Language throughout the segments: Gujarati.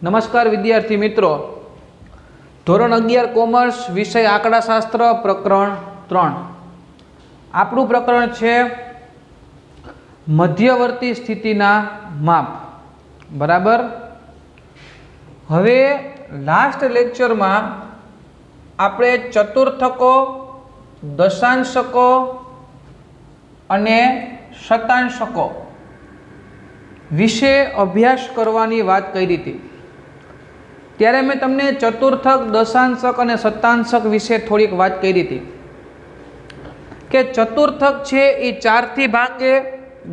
नमस्कार विद्यार्थी मित्रों, धोरण 11 कॉमर्स विषय आंकड़ाशास्त्र प्रकरण 3 आपणुं प्रकरण छे मध्यवर्ती स्थितिना माप। बराबर। हवे लास्ट लेक्चर में आपणे चतुर्थको, दशांशको अने शतांशको विषे अभ्यास करवानी वात करी थी। त्यारे मैं तमने चतुर्थक, दशांशक और शतांशक विषे थोड़ी बात करी थी कि चतुर्थक छे ए 4 थी भांगे,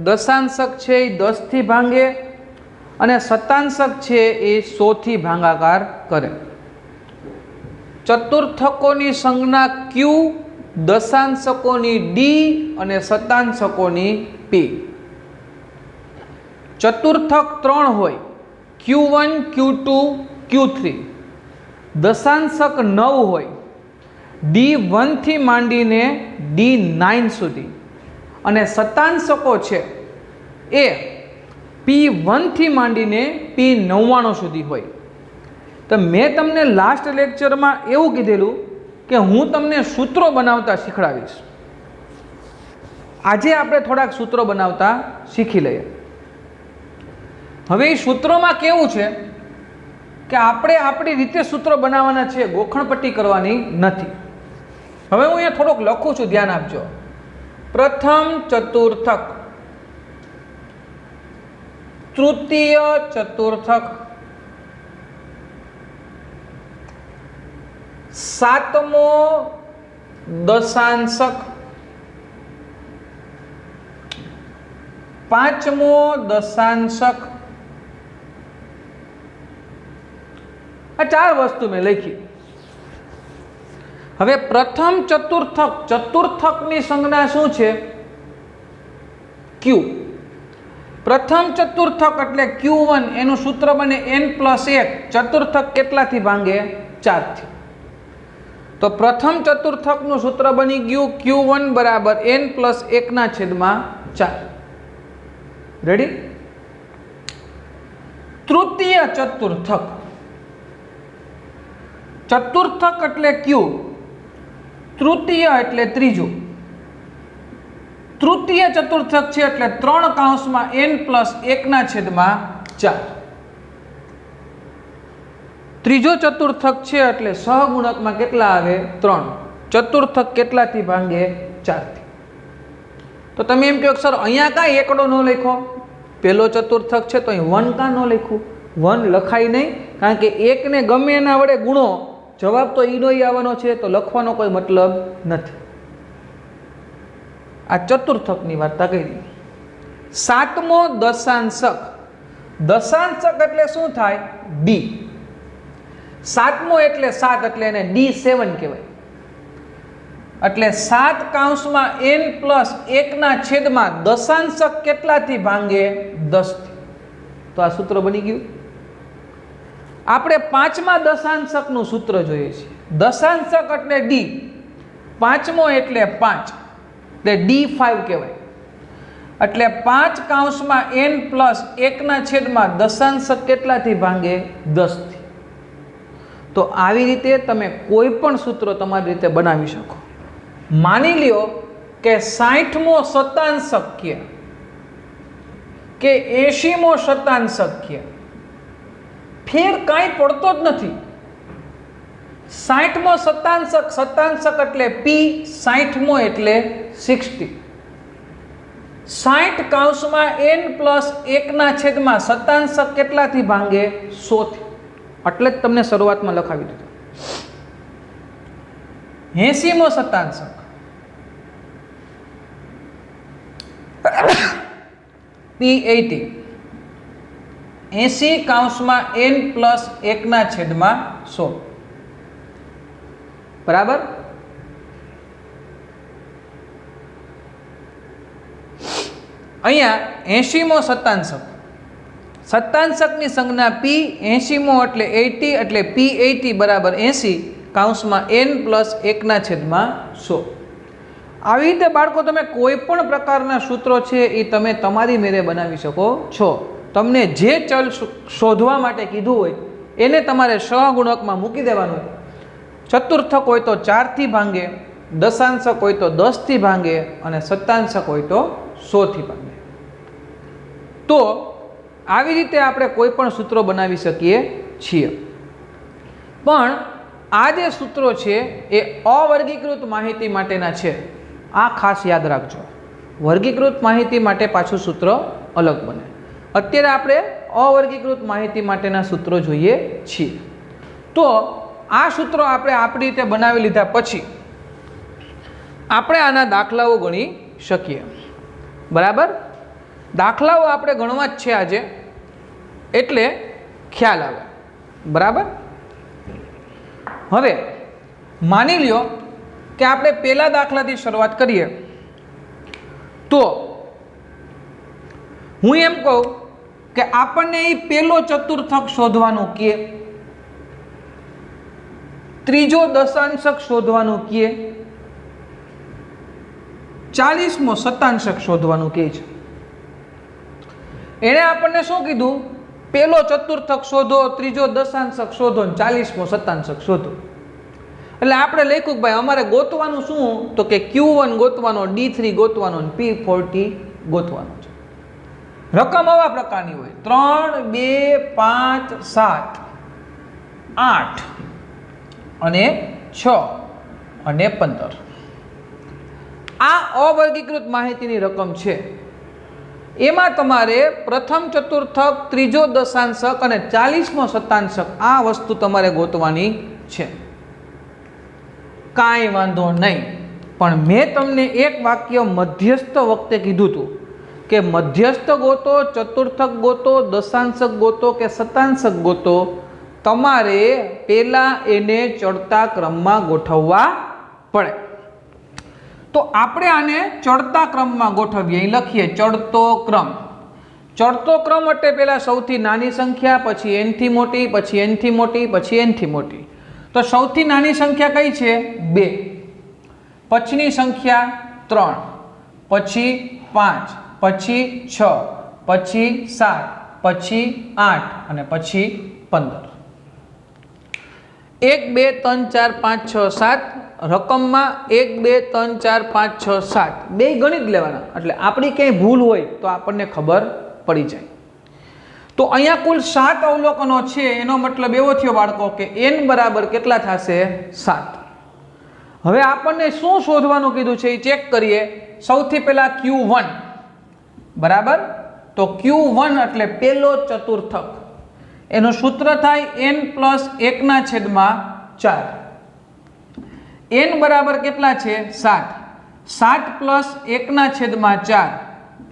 दशांशक छे ए 10 थी भांगे और शतांशक छे ए 100 थी भांगाकार करे। चतुर्थकोनी संज्ञा Q, दशांशकोनी D और शतांशकोनी P। चतुर्थक 3 होय, Q1, Q2, Q3। दशांशक 9 होय, D1 थी मांडीने D9 सुधी। अने शतांशको छे ए P1 थी मांडीने P99 सुधी होय। तो मैं तमने लास्ट लेक्चर में एवुं कीधेलुं के हूँ तमने सूत्रों बनावता शीखवाड़ीश। आजे आपणे थोड़ाक सूत्रों बनावता शीखी लईए। हवे सूत्रों में केवुं छे कि आपणे आपणी रीते सूत्रों बनाववाना छे, गोखणपट्टी करवानी नथी। हवे हूँ अहींया थोड़ोक लखुं छुं, ध्यान आपजो। प्रथम चतुर्थक, तृतीय चतुर्थक, सातमो दशांशक, पांचमो दशांशक। आ 4 वस्तु में लिखी। हवे प्रथम चतुर्थक, चतुर्थकनी संज्ञा शुं छे? Q। प्रथम चतुर्थक एटले Q1 एनु सूत्र बने n+1। चतुर्थक केटलाथी भांगे? 4 थी। तो प्रथम चतुर्थकनुं सूत्र बनी गयुं Q1 बराबर n+1 ना छेदमां 4। रेडी? तृतीय चतुर्थक, चतुर्थक एटले Q, तृतीय एटले त्रीजो। तृतीय चतुर्थक छे एटले 3 काउंसमां n+1 ना छेदमां 4। त्रीजो चतुर्थक छे एटले सहगुणकमां केटला आवे? 3। चतुर्थक केटलाथी भांगे? 4 थी। तो तमे एम कहो सर अहींया काई एकड़ो न लख्यो? पहेलो चतुर्थक छे तो अहीं 1 का न लख्युं? 1 लखाय नहीं, कारण के 1 ने गमे एना वडे गुणो, जवाब तो ईनो ही आवવાનો छे, तो लखવાનો कोई मतलब नथी। आ चतुर्थकनी वार्ता करी। सातमो दशांशक, दशांशक एटले शुं थाय? D। सातमो एटले 7 एटले एने D7 कहेवाय। एटले 7 काउंसमां n+1 ना छेदमां दशांशक केटलाथी भांगे? 10 थी। तो आ सूत्र बनी गयुं। આપણે પાંચમા દશાંશકનું સૂત્ર જોઈએ છે। દશાંશક એટલે D, પાંચમો એટલે 5, એટલે D5 કહેવાય। એટલે 5 કાઉંસમાં n+1 ના છેદમાં દશાંશક કેટલાથી ભાંગે? 10 થી। તો આવી રીતે તમે કોઈ પણ સૂત્ર તમારી રીતે બનાવી શકો। માની લ્યો કે 60મો શતાંશક કે 80મો શતાંશક फेर काई पड़तो ज नथी। 60मो शतांशक, शतांशक एटले P, 60मो एटले 60। 60 काउंसमां n+1 ना छेदमां शतांशक केटलाथी भांगे? 100 थी। એટલે જ તમને શરૂઆતમાં લખાવી દીધું। 80મો શતાંશક P80। 80 કાઉંસમાં n+1 ના છેદમાં 100। બરાબર? અહીંયા 80મો શતાંશક, શતાંશકની સંજ્ઞા P, 80મો એટલે 80 એટલે P80 બરાબર 80 કાઉંસમાં n+1 ના છેદમાં 100। આવી રીતે બાળકો તમે કોઈ પણ પ્રકારના સૂત્રો છે એ તમે તમારી મેરે બનાવી શકો છો। તમને જે ચલ શોધવા માટે કીધું હોય એને તમારે સહગુણકમાં મૂકી દેવાનું. ચતુર્થક હોય તો 4 થી ભાંગે, દશાંશક હોય તો 10 થી ભાંગે અને શતાંશક હોય તો 100 થી ભાંગે. તો આવી રીતે આપણે કોઈ પણ સૂત્રો બનાવી શકીએ છીએ. પણ આ જે સૂત્રો છે એ અવર્ગીકૃત માહિતી માટેના છે. આ ખાસ યાદ રાખજો. વર્ગીકૃત માહિતી માટે પાછું સૂત્ર અલગ બને. અત્યારે આપણે અવર્ગીકૃત માહિતી માટેના સૂત્રો જોઈએ છીએ. તો આ સૂત્રો આપણે આપણી રીતે બનાવી લીધા પછી આપણે આના દાખલાઓ ગણી શકીએ. બરાબર? દાખલાઓ આપણે ગણવા જ છે આજે, એટલે ખ્યાલ આવે. બરાબર? હવે માની લ્યો કે આપણે પહેલા દાખલાથી શરૂઆત કરીએ. તો હું એમ કહું કે આપણને એ પહેલો ચતુર્થક શોધવાનું કહે, ત્રીજો દશાંશક શોધવાનું કહે, 40મો શતાંશક શોધવાનું કહે છે. એણે આપણને શું કીધું? પહેલો ચતુર્થક શોધો, ત્રીજો દશાંશક શોધો, 40મો શતાંશક શોધો. એટલે આપણે લખ્યું કે ભાઈ અમારે ગોતવાનું શું? તો કે Q1 ગોતવાનો, D3 ગોતવાનો, P40 ગોતવાનો છે. રકમ આવા પ્રકારની હોય: 3, 2, 5, 7, 8 અને 6 અને 15. આ અવર્ગીકૃત માહિતીની રકમ છે. એમાં તમારે પ્રથમ ચતુર્થક, ત્રીજો દશાંશક અને 40મો શતાંશક આ વસ્તુ તમારે ગોતવાની છે. કાંઈ વાંધો નહીં. પણ મેં તમને એક વાક્ય મધ્યસ્થ વખતે કીધું હતું કે મધ્યસ્થ ગોતો, ચતુર્થક ગોતો, દશાંશક ગોતો કે શતાંશક ગોતો, તમારે પહેલા એને ચડતા ક્રમમાં ગોઠવવા પડે. તો આપણે આને ચડતા ક્રમમાં ગોઠવીએ. અહીં લખીએ ચડતો ક્રમ. ચડતો ક્રમ એટલે પહેલા સૌથી નાની સંખ્યા, પછી n થી મોટી, પછી n થી મોટી, પછી n થી મોટી. તો સૌથી નાની સંખ્યા કઈ છે? 2. પછીની સંખ્યા 3, પછી 5, પછી 6, પછી 7, પછી 8 અને પછી 15. 1 2 3 4 5 6 7 રકમમાં 1 2 3 4 5 6 7 બે ગણિત લેવાના. એટલે આપણી ક્યાંય ભૂલ હોય તો આપણને ખબર પડી જાય. તો અહીંયા કુલ 7 અવલોકનો છે. એનો મતલબ એવો થયો બાળકો કે n બરાબર કેટલા થશે? 7. હવે આપણને શું શોધવાનું કીધું છે એ ચેક કરીએ. સૌથી પહેલા Q1. બરાબર? તો Q1 એટલે પહેલો ચતુર્થક. એનું સૂત્ર થાય n+1/4. n બરાબર કેટલા છે? 7. 7 + 1/4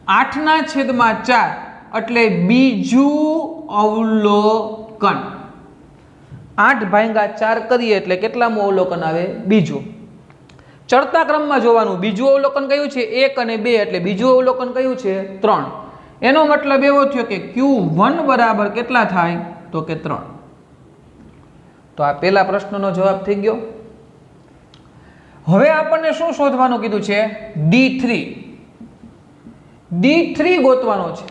8/4 એટલે બીજું અવલોકન. 8/4 કરીએ એટલે કેટલામું અવલોકન આવે? બીજું. ચડતા ક્રમમાં જોવાનું. બીજું અવલોકન કયું છે? 1 અને 2 એટલે બીજું અવલોકન કયું છે? 3. એનો મતલબ એવો થયો કે Q1 બરાબર કેટલા થાય? તો કે 3. તો આ પહેલા પ્રશ્નનો જવાબ થઈ ગયો. હવે આપણને શું શોધવાનું કીધું છે? D3. D3 ગોતવાનો છે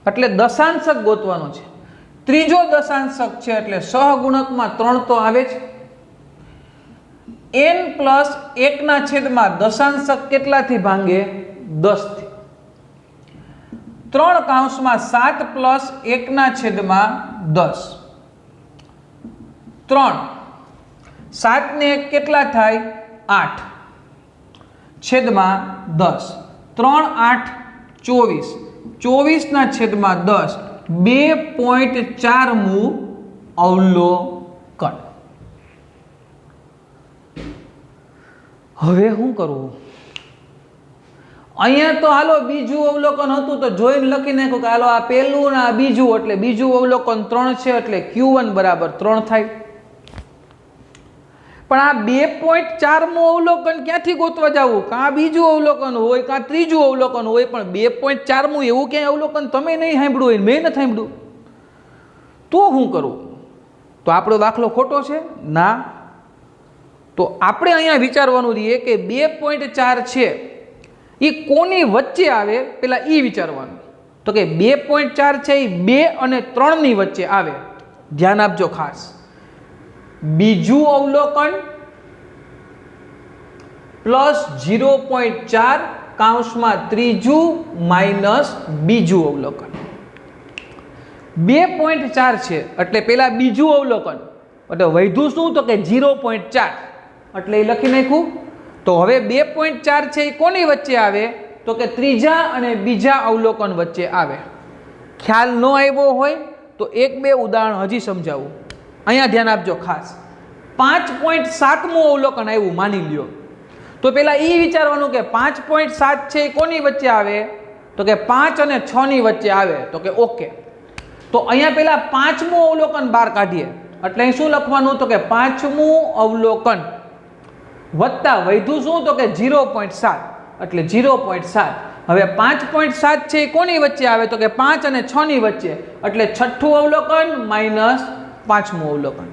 એટલે દશાંશક ગોતવાનો છે. ત્રીજો દશાંશક છે એટલે સહગુણકમાં 3 તો આવે જ. n+1/10 દશાંશક કેટલાથી ભાંગે? 10 થી. 3 કૌંસમાં 7 + 1/10. 3 7 ને 1 કેટલા થાય? 8 છેદમાં 10. 3 8 24. 24/10 2.4મું અવલોકન. હવે શું કરવું? અહીંયા તો હાલો બીજું અવલોકન હતું તો જોઈને લખી નાખ્યું કે હાલો આ પહેલું ને આ બીજું, એટલે બીજું અવલોકન 3 છે એટલે Q1 બરાબર 3 થાય. પણ આ 2.4મું અવલોકન ક્યાંથી ગોતવા જવું? કાં બીજું અવલોકન હોય કાં ત્રીજું અવલોકન હોય, પણ 2.4મું એવું ક્યાંય અવલોકન તમે નહીં સાંભળ્યું હોય, મેં નથી સાંભળ્યું. તો શું કરવું? તો આપણો દાખલો ખોટો છે? ના. તો આપણે અહીંયા વિચારવાનું રહીએ કે 2.4 છે એ કોની વચ્ચે આવે, પેલા એ વિચારવાનું. તો કે 2.4 છે એ 2 અને 3ની વચ્ચે આવે. ધ્યાન આપજો ખાસ, બીજું અવલોકન પ્લસ 0.4 કૌંસમાં ત્રીજું માઇનસ બીજું અવલોકન. 2.4 છે એટલે પેલા બીજું અવલોકન એટલે વધ્યું શું તો કે 0.4 એટલે એ લખી નાખ્યું. તો હવે 2.4 છે એ કોની વચ્ચે આવે તો કે ત્રીજા અને બીજા અવલોકન વચ્ચે આવે. ખ્યાલ ન આવ્યો હોય તો એક બે ઉદાહરણ હજી સમજાવું. અહીંયા ધ્યાન આપજો ખાસ. 5.7મું અવલોકન આવ્યું માની લ્યો, તો પેલા એ વિચારવાનું કે 5.7 છે એ કોની વચ્ચે આવે તો કે 5 અને 6 ની વચ્ચે આવે તો કે ઓકે. તો અહીંયા પેલા 5મું અવલોકન બહાર કાઢીએ એટલે અહીં શું લખવાનું તો કે 5મું અવલોકન વત્તા વધ્યું શું તો કે 0.7 એટલે 0.7. હવે 5.7 છે એ કોની વચ્ચે આવે તો કે 5 અને 6 ની વચ્ચે એટલે છઠ્ઠું અવલોકન માઇનસ 5મું અવલોકન.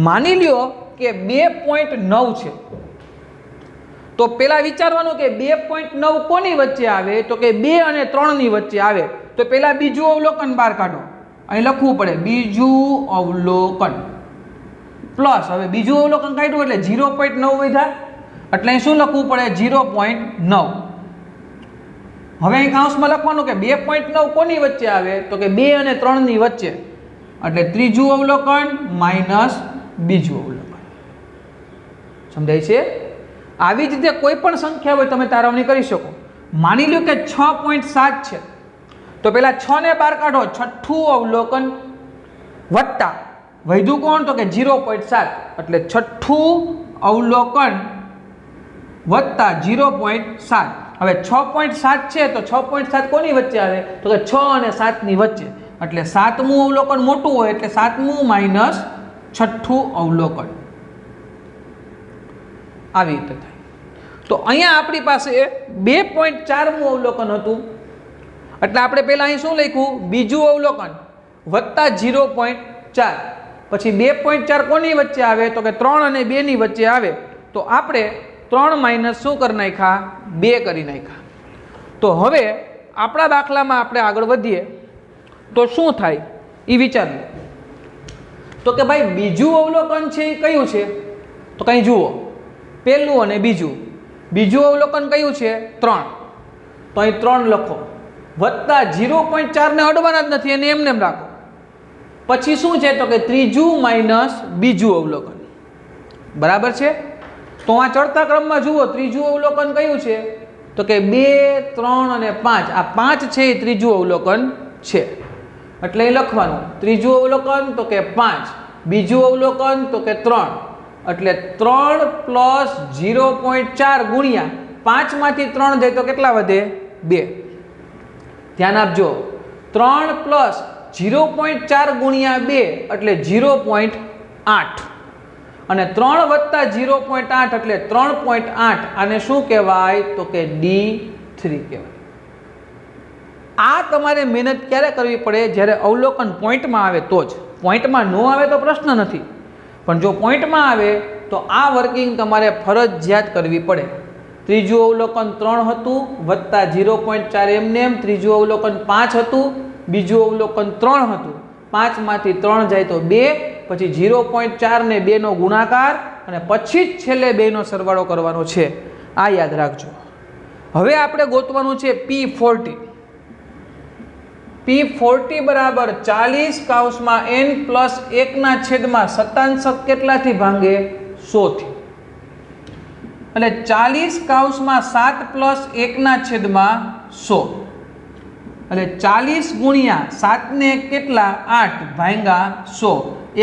માની લ્યો કે 2.9 છે તો પેલા વિચારવાનું કે 2.9 કોની વચ્ચે આવે તો કે 2 અને 3 ની વચ્ચે આવે. તો પેલા બીજું અવલોકન બહાર કાઢો, અહીં લખવું પડે બીજું અવલોકન પ્લસ, હવે બીજું અવલોકન કાઢ્યું એટલે 0.9 વધ્યા એટલે અહીં શું લખવું પડે 0.9. હવે અહીં કૌંસમાં લખવાનું કે 2.9 કોની વચ્ચે આવે તો કે 2 અને 3 ની વચ્ચે એટલે ત્રીજું અવલોકન માઇનસ બીજું અવલોકન. સમજાય છે? આવી જ રીતે કોઈ પણ સંખ્યા હોય તમે તારવણી કરી શકો. માની લો કે 6.7 છે તો પેલા 6 ને બહાર કાઢો, છઠ્ઠું અવલોકન વત્તા વધ્યું કોણ તો કે 0.7 એટલે છઠ્ઠું અવલોકન વત્તા 0.7. હવે 6.7 છે તો 6.7 કોની વચ્ચે આવે તો કે 6 અને 7 ની વચ્ચે એટલે 7મું અવલોકન મોટું હોય એટલે 7મું માઇનસ છઠ્ઠું અવલોકન. આવી રીતે થાય. તો અહીંયા આપણી પાસે 2.4મું અવલોકન હતું એટલે આપણે પહેલા અહીં શું લખ્યું બીજું અવલોકન વત્તા 0.4. પછી 2.4 કોની વચ્ચે આવે તો કે 3 અને 2 ની વચ્ચે આવે તો આપણે 3 માઇનસ શું કરી નાખ્યા 2 કરી નાખ્યા. તો હવે આપણા દાખલામાં આપણે આગળ વધીએ તો શું થાય એ વિચારીએ. તો કે ભાઈ બીજું અવલોકન છે એ કયું છે તો કંઈ જુઓ, પહેલું અને બીજું. બીજું અવલોકન કયું છે 3, તો અહીં 3 લખો વત્તા 0.4 ને અડવાના જ નથી એને એમને એમ રાખો. પછી શું છે તો કે ત્રીજું માઇનસ બીજું અવલોકન. બરાબર છે? તો આ ચડતા ક્રમમાં જુઓ ત્રીજું અવલોકન કયું છે તો કે 2, 3 અને 5. આ 5 છે એ ત્રીજું અવલોકન છે એટલે એ લખવાનું ત્રીજું અવલોકન તો કે 5, બીજું અવલોકન તો કે 3 એટલે 3 પ્લસ 0.4 ગુણ્યા 5 માંથી 3 જાય તો કેટલા વધે 2. ધ્યાન આપજો 3 પ્લસ 0.4 ગુણ્યા 2 એટલે 0.8 અને 3 વત્તા 0.8 એટલે 3.8. આને શું કહેવાય તો કે D3 કહેવાય. આ તમારે મહેનત ક્યારે કરવી પડે જ્યારે અવલોકન પોઈન્ટમાં આવે તો જ. પોઈન્ટમાં ન આવે તો પ્રશ્ન નથી, પણ જો પોઈન્ટમાં આવે તો આ વર્કિંગ તમારે ફરજિયાત કરવી પડે. ત્રીજું અવલોકન 3 હતું વત્તા 0.4 એમને એમ, ત્રીજું અવલોકન 5 હતું, બીજું અવલોકન 3 હતું, 5 માંથી 3 જાય તો 2, પછી 0.4 ને 2 નો ગુણાકાર અને પછી જ છેલ્લે 2 નો સરવાળો કરવાનો છે. આ યાદ રાખજો. હવે આપણે ગોતવાનું છે P40. P40 બરાબર 40 કૌંસમાં n પ્લસ 1 ના છેદમાં શતાંશક કેટલાથી ભાંગે 100 થી. એટલે 40 કૌંસમાં 7 પ્લસ 1 ના છેદમાં 100 એટલે 40 ગુણ્યા 7 ને કેટલા 8 ભાંગા 100.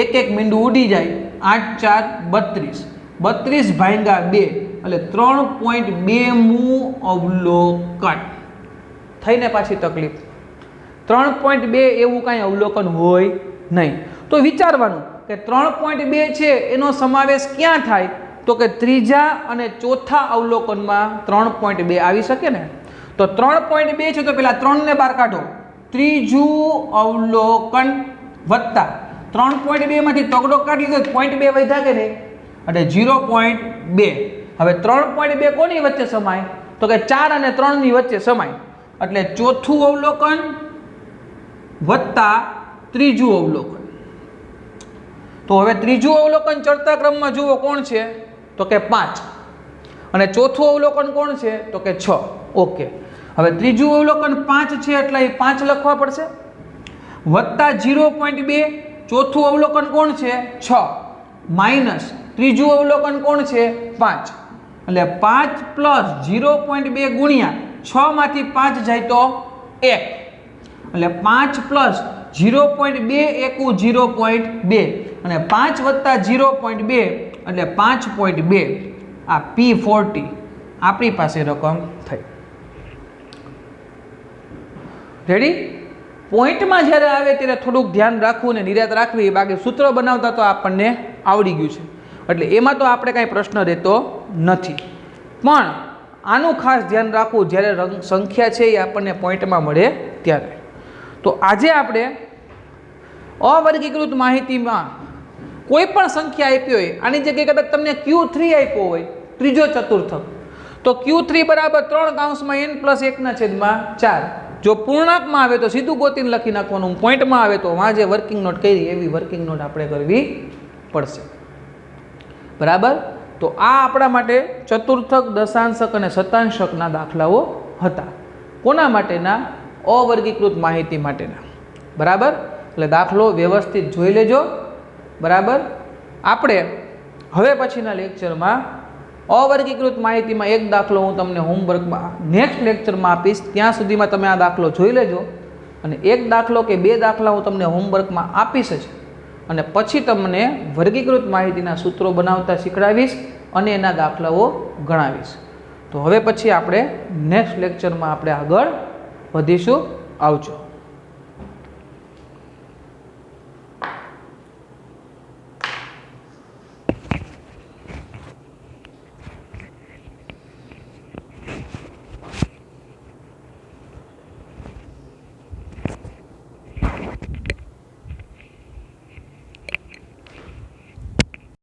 એક એક મીંડું ઉડી જાય 8 4 32, 32 ભાંગા 2 એટલે 3.2મું અવલોકન. થઈને પાછી તકલીફ 3.2 એવું કાંઈ અવલોકન હોય નહીં. તો વિચારવાનું કે 3.2 છે એનો સમાવેશ ક્યાં થાય તો કે ત્રીજા અને ચોથા અવલોકનમાં 3.2 આવી શકે ને. તો 3.2 છે તો પેલા 3 ને બહાર કાઢો, ત્રીજું અવલોકન વત્તા 3.2 માંથી તગડો કાઢી લીધો 0.2 વધ્યા કે નહીં એટલે 0.2. હવે 3.2 કોની વચ્ચે સમાય તો કે 4 અને 3 ની વચ્ચે સમાય એટલે ચોથું અવલોકન વત્તા ત્રીજું અવલોકન. તો હવે ત્રીજું અવલોકન ચડતા ક્રમમાં જુઓ કોણ છે, તો કે 5, અને ચોથું અવલોકન કોણ છે, તો કે 6. ઓકે, હવે ત્રીજું અવલોકન 5 છે એટલે એ 5 લખવા પડશે, વત્તા 0.2, ચોથું અવલોકન કોણ છે, 6, માઇનસ ત્રીજું અવલોકન કોણ છે, 5, એટલે 5 પ્લસ 0.2 ગુણ્યા 6 માંથી 5 જાય તો 1, એટલે 5 પ્લસ 0.2 એકુ 0.2, અને 5 વત્તા 0.2 એટલે 5.2. આ P40 આપણી પાસે રકમ થઈ. રેડી? પોઈન્ટમાં જ્યારે આવે ત્યારે થોડુંક ધ્યાન રાખવું ને નિરાત રાખવી, બાકી સૂત્ર બનાવતા તો આપણને આવડી ગયું છે, એટલે એમાં તો આપણે કાંઈ પ્રશ્ન રહેતો નથી. પણ આનું ખાસ ધ્યાન રાખવું જ્યારે સંખ્યા છે એ આપણને પોઈન્ટમાં મળે ત્યારે. તો આજે આપણે અવર્ગીકૃત માહિતીમાં કોઈ પણ સંખ્યા આપી હોય, આની જગ્યાએ કદાચ તમને Q3 આપ્યો હોય, ત્રીજો ચતુર્થક, તો Q3 બરાબર 3n+1/4. જો પૂર્ણાંકમાં આવે તો સીધું ગોતીને લખી નાખવાનું, પોઈન્ટમાં આવે તો વાં જે વર્કિંગ નોટ કરી એવી વર્કિંગ નોટ આપણે કરવી પડશે. બરાબર? તો આ આપણા માટે ચતુર્થક, દશાંશક અને શતાંશકના દાખલાઓ હતા. કોના માટેના? અવર્ગીકૃત માહિતી માટેના. બરાબર? એટલે દાખલો વ્યવસ્થિત જોઈ લેજો. બરાબર? આપણે હવે પછીના લેક્ચરમાં અવર્ગીકૃત માહિતીમાં એક દાખલો હું તમને હોમવર્કમાં નેક્સ્ટ લેક્ચરમાં આપીશ. ત્યાં સુધીમાં તમે આ દાખલો જોઈ લેજો, અને એક દાખલો કે બે દાખલા હું તમને હોમવર્કમાં આપીશ જ, અને પછી તમને વર્ગીકૃત માહિતીના સૂત્રો બનાવતા શીખડાવીશ અને એના દાખલાઓ ગણાવીશ. તો હવે પછી આપણે નેક્સ્ટ લેક્ચરમાં આપણે આગળ વધીશું. આવજો.